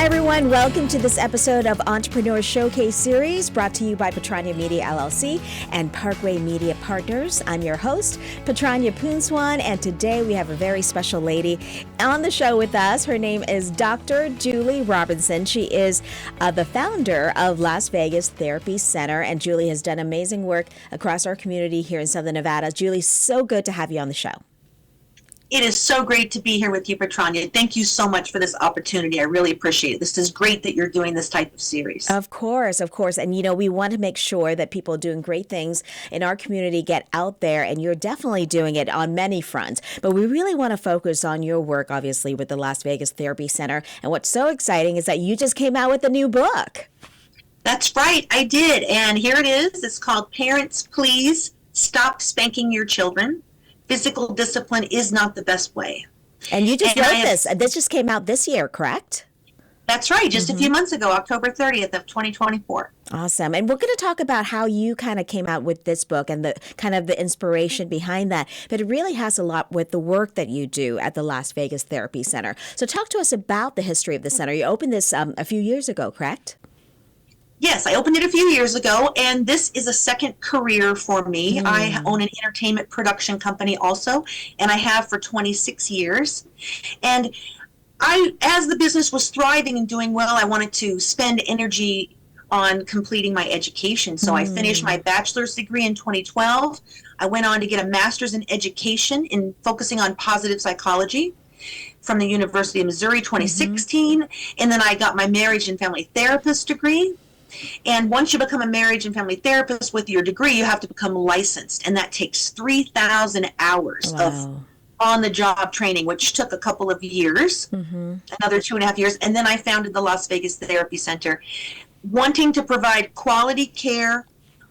Hi, everyone. Welcome to this episode of Entrepreneur Showcase Series brought to you by Patranya Media LLC and Parkway Media Partners. I'm your host, Patranya Poonswan, and today we have a very special lady on the show with us. Her name is Dr. Julie Robinson. She is the founder of Las Vegas Therapy Center, and Julie has done amazing work across our community here in Southern Nevada. Julie, so good to have you on the show. It is so great to be here with you, Patranya. Thank you so much for this opportunity. I really appreciate it. This is great that you're doing this type of series. Of course. And, we want to make sure that people doing great things in our community get out there, and you're definitely doing it on many fronts. But we really want to focus on your work, obviously, with the Las Vegas Therapy Center. And what's so exciting is that you just came out with a new book. That's right. I did. And here it is. It's called Parents, Please Stop Spanking Your Children. Physical discipline is not the best way. And you just wrote this. This just came out this year, correct? That's right. Just a few months ago, October 30th of 2024. Awesome. And we're going to talk about how you kind of came out with this book and the kind of the inspiration behind that. But it really has a lot with the work that you do at the Las Vegas Therapy Center. So talk to us about the history of the center. You opened this a few years ago, correct? Yes, I opened it a few years ago, and this is a second career for me. I own an entertainment production company also, and I have for 26 years. And as the business was thriving and doing well, I wanted to spend energy on completing my education. So I finished my bachelor's degree in 2012. I went on to get a master's in education in focusing on positive psychology from the University of Missouri, 2016. And then I got my marriage and family therapist degree. And once you become a marriage and family therapist with your degree, you have to become licensed. And that takes 3,000 hours of on-the-job training, which took a couple of years, another 2.5 years. And then I founded the Las Vegas Therapy Center, wanting to provide quality care,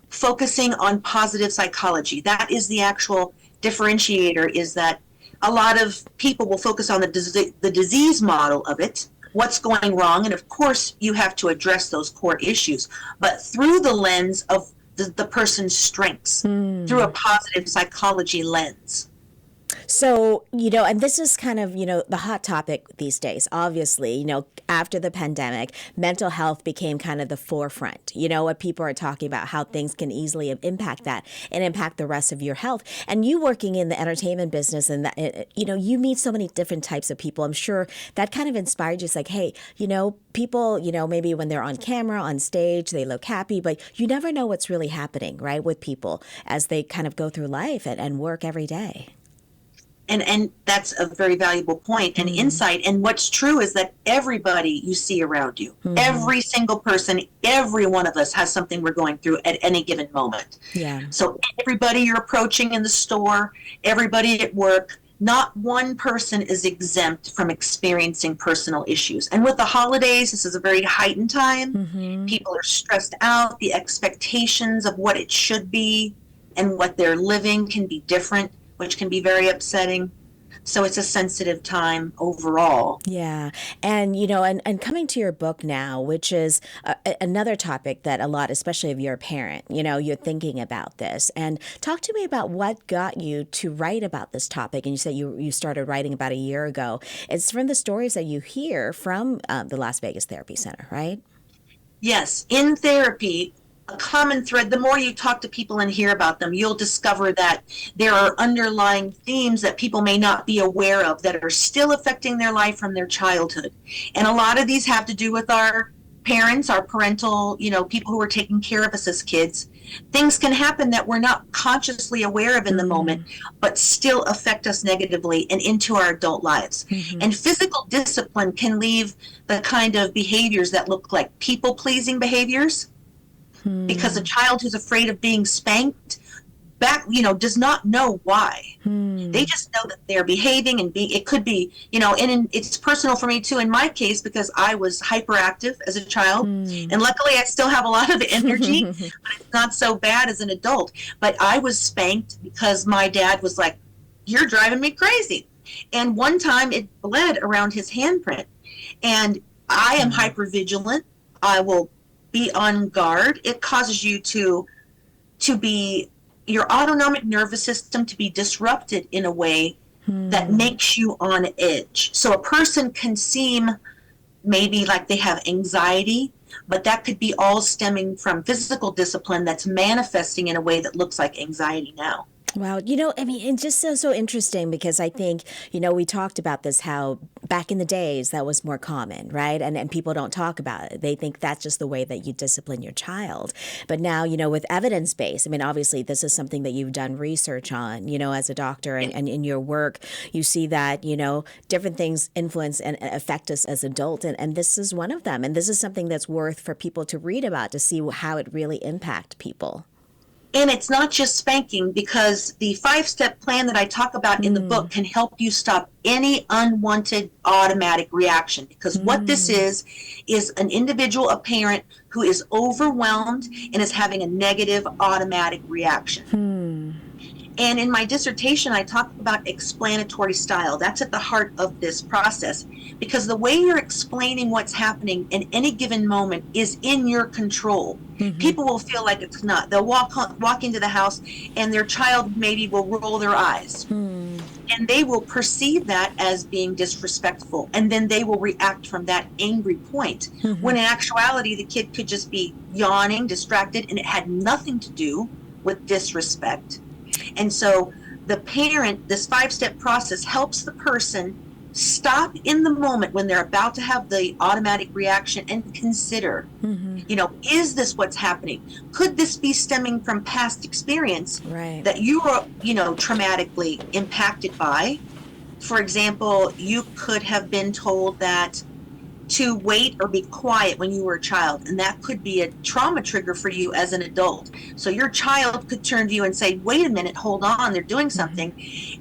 focusing on positive psychology. That is the actual differentiator, is that a lot of people will focus on the disease model of it, what's going wrong, and of course you have to address those core issues, but through the lens of the person's strengths, through a positive psychology lens. So, and this is kind of, the hot topic these days. Obviously, after the pandemic, mental health became kind of the forefront. What people are talking about, how things can easily impact that and impact the rest of your health. And you working in the entertainment business and that, you meet so many different types of people. I'm sure that kind of inspired you. It's like, hey, people, maybe when they're on camera, on stage, they look happy, but you never know what's really happening, right, with people as they kind of go through life and work every day. And that's a very valuable point and insight. And what's true is that everybody you see around you, every single person, every one of us has something we're going through at any given moment. Yeah. So everybody you're approaching in the store, everybody at work, not one person is exempt from experiencing personal issues. And with the holidays, this is a very heightened time. People are stressed out. The expectations of what it should be and what they're living can be different, which can be very upsetting. So it's a sensitive time overall. Yeah. And, and coming to your book now, which is another topic that a lot, especially if you're a parent, you're thinking about this. And talk to me about what got you to write about this topic. And you said you started writing about a year ago. It's from the stories that you hear from the Las Vegas Therapy Center, right? Yes. In therapy, a common thread, the more you talk to people and hear about them, you'll discover that there are underlying themes that people may not be aware of that are still affecting their life from their childhood. And a lot of these have to do with our parents, our parental, people who are taking care of us as kids. Things can happen that we're not consciously aware of in the moment, but still affect us negatively and into our adult lives. And physical discipline can leave the kind of behaviors that look like people-pleasing behaviors. Because a child who's afraid of being spanked does not know why. They just know that they're behaving and it could be, and it's personal for me too in my case because I was hyperactive as a child and luckily I still have a lot of energy, but it's not so bad as an adult. But I was spanked because my dad was like, "You're driving me crazy." And one time it bled around his handprint. And I am hypervigilant. I will be on guard. It causes you to be, your autonomic nervous system to be disrupted in a way that makes you on edge. So a person can seem maybe like they have anxiety, but that could be all stemming from physical discipline that's manifesting in a way that looks like anxiety now. Wow, I mean, it's just so interesting because I think, we talked about this, how back in the days that was more common, right? And people don't talk about it. They think that's just the way that you discipline your child. But now, with evidence base, I mean, obviously this is something that you've done research on, as a doctor, and in your work, you see that, different things influence and affect us as adults. And this is one of them. And this is something that's worth for people to read about, to see how it really impacts people. And it's not just spanking, because the 5-step plan that I talk about in the book can help you stop any unwanted automatic reaction. Because what this is an individual, a parent, who is overwhelmed and is having a negative automatic reaction. And in my dissertation, I talk about explanatory style. That's at the heart of this process, because the way you're explaining what's happening in any given moment is in your control. People will feel like it's not. They'll walk into the house and their child maybe will roll their eyes. And they will perceive that as being disrespectful. And then they will react from that angry point. When in actuality, the kid could just be yawning, distracted, and it had nothing to do with disrespect. And so the parent, this 5-step process helps the person stop in the moment when they're about to have the automatic reaction and consider, is this what's happening? Could this be stemming from past experience that you were, traumatically impacted by? For example, you could have been told that to wait or be quiet when you were a child, and that could be a trauma trigger for you as an adult. So your child could turn to you and say, wait a minute, hold on, they're doing something.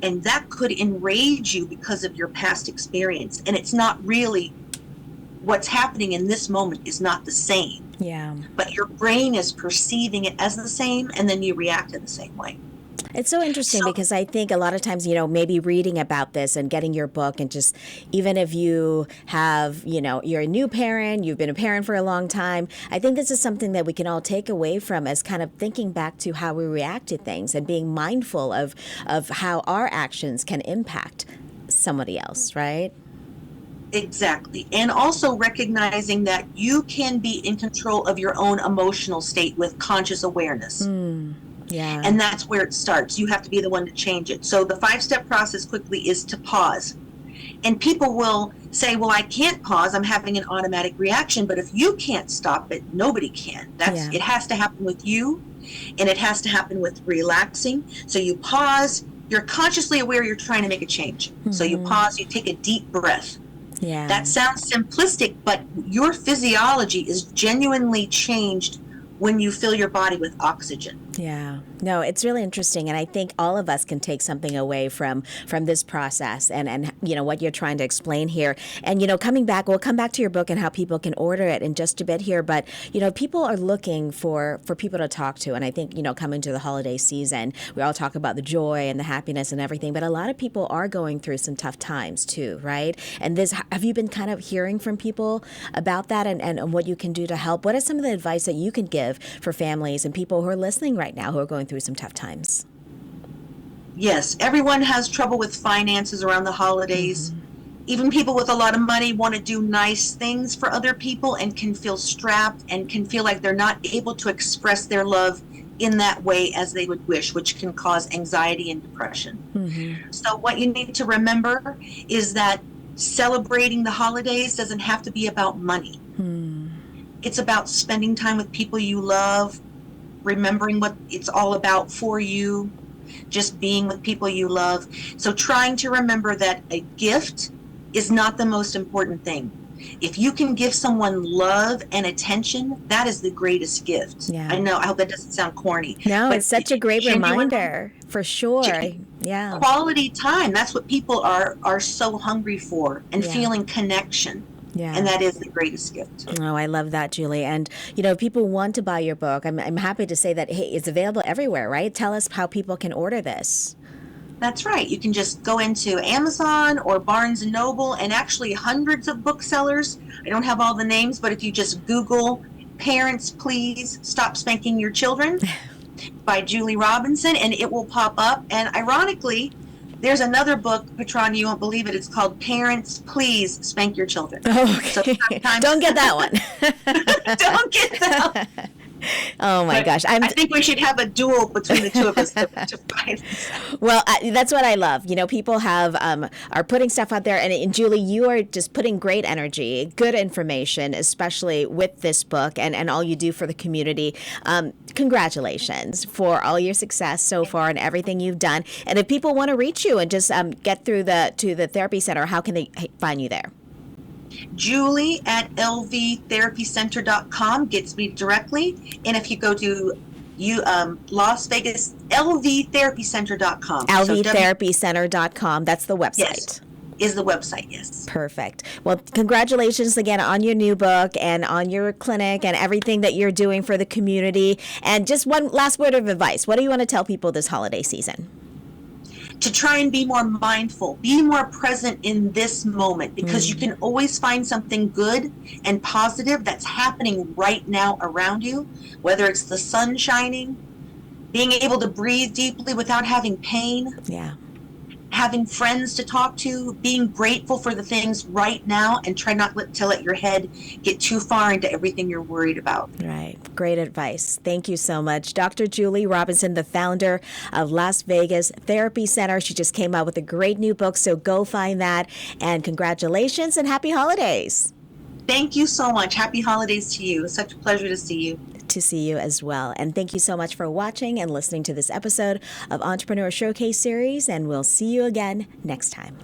And that could enrage you because of your past experience. And it's not really, what's happening in this moment is not the same. Yeah. But your brain is perceiving it as the same, and then you react in the same way. It's so interesting because I think a lot of times, maybe reading about this and getting your book, and just even if you have, you're a new parent, you've been a parent for a long time, I think this is something that we can all take away from, as kind of thinking back to how we react to things and being mindful of how our actions can impact somebody else, right? Exactly. And also recognizing that you can be in control of your own emotional state with conscious awareness. Yeah. And that's where it starts. You have to be the one to change it. So the 5-step process quickly is to pause. And people will say, well, I can't pause. I'm having an automatic reaction. But if you can't stop it, nobody can. It has to happen with you, and it has to happen with relaxing. So you pause. You're consciously aware you're trying to make a change. So you pause. You take a deep breath. Yeah. That sounds simplistic, but your physiology is genuinely changed when you fill your body with oxygen. Yeah. No, it's really interesting. And I think all of us can take something away from this process and what you're trying to explain here. And, coming back, we'll come back to your book and how people can order it in just a bit here. But, people are looking for people to talk to. And I think, coming to the holiday season, we all talk about the joy and the happiness and everything. But a lot of people are going through some tough times too, right? And have you been kind of hearing from people about that and what you can do to help? What is some of the advice that you can give for families and people who are listening right now who are going through some tough times? Yes, everyone has trouble with finances around the holidays. Even people with a lot of money want to do nice things for other people and can feel strapped and can feel like they're not able to express their love in that way as they would wish, which can cause anxiety and depression. So what you need to remember is that celebrating the holidays doesn't have to be about money. It's about spending time with people you love, remembering what it's all about for you, just being with people you love. So trying to remember that a gift is not the most important thing. If you can give someone love and attention, that is the greatest gift. Yeah. I know, I hope that doesn't sound corny. No, but it's such a great reminder, for sure. Yeah. Quality time, that's what people are so hungry for, and feeling connection. Yeah. And that is the greatest gift. Oh, I love that, Julie. And, if people want to buy your book, I'm happy to say that, hey, it's available everywhere, right? Tell us how people can order this. That's right. You can just go into Amazon or Barnes & Noble, and actually hundreds of booksellers. I don't have all the names, but if you just Google Parents Please Stop Spanking Your Children by Julie Robinson, and it will pop up. And ironically, There's another book, Patranya, you won't believe it. It's called Parents, Please Spank Your Children. So Okay. sometimes Don't get that one. don't get that. Oh my But gosh. I think we should have a duel between the two of us to find. Well, that's what I love. You know, people have are putting stuff out there, and Julie, you are just putting great energy, good information, especially with this book and all you do for the community. Congratulations for all your success so far and everything you've done. And if people want to reach you and just get through to the therapy center, how can they find you there? Julie at lvtherapycenter.com gets me directly. And if you go to Las Vegas, lvtherapycenter.com. lvtherapycenter.com. That's the website. Yes, is the website, yes. Perfect. Well, congratulations again on your new book and on your clinic and everything that you're doing for the community. And just one last word of advice. What do you want to tell people this holiday season? To try and be more mindful, be more present in this moment, because you can always find something good and positive that's happening right now around you, whether it's the sun shining, being able to breathe deeply without having pain, Yeah. having friends to talk to, being grateful for the things right now, and try not to let your head get too far into everything you're worried about. Right. Great advice. Thank you so much. Dr. Julie Robinson, the founder of Las Vegas Therapy Center. She just came out with a great new book, so go find that. And congratulations and happy holidays. Thank you so much. Happy holidays to you. It's such a pleasure to see you. To see you as well. And thank you so much for watching and listening to this episode of Entrepreneur Showcase Series, and we'll see you again next time.